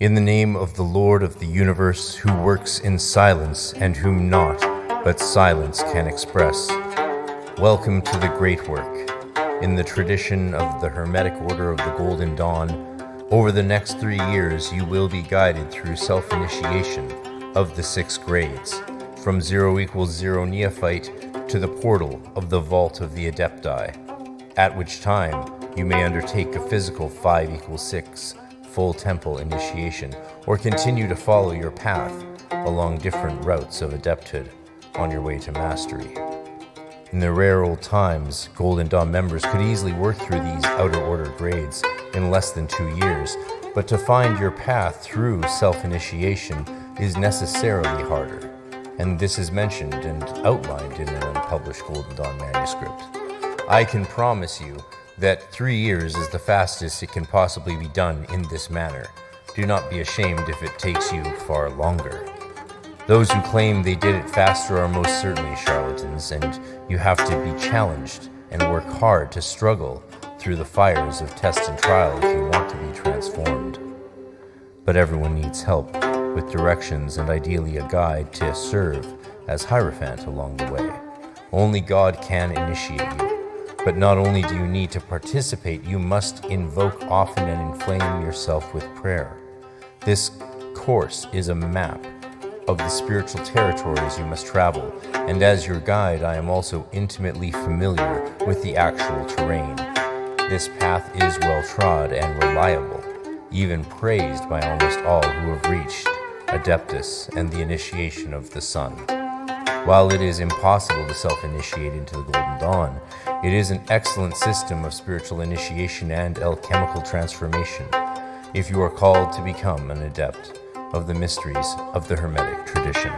In the name of the Lord of the universe, who works in silence and whom naught but silence can express, welcome to the great work. In the tradition of the Hermetic Order of the Golden Dawn, over the next 3 years you will be guided through self-initiation of the 6 grades, from 0 equals 0 neophyte to the portal of the vault of the Adepti, at which time you may undertake a physical 5 equals 6 full temple initiation, or continue to follow your path along different routes of adepthood on your way to mastery. In the rare old times, Golden Dawn members could easily work through these outer order grades in less than 2 years, but to find your path through self-initiation is necessarily harder, and this is mentioned and outlined in an unpublished Golden Dawn manuscript. I can promise you that 3 years is the fastest it can possibly be done in this manner. Do not be ashamed if it takes you far longer. Those who claim they did it faster are most certainly charlatans, and you have to be challenged and work hard to struggle through the fires of test and trial if you want to be transformed. But everyone needs help with directions and ideally a guide to serve as Hierophant along the way. Only God can initiate you. But not only do you need to participate, you must invoke often and inflame yourself with prayer. This course is a map of the spiritual territories you must travel, and as your guide, I am also intimately familiar with the actual terrain. This path is well trod and reliable, even praised by almost all who have reached Adeptus and the initiation of the Sun. While it is impossible to self-initiate into the Golden Dawn, it is an excellent system of spiritual initiation and alchemical transformation if you are called to become an adept of the mysteries of the Hermetic tradition.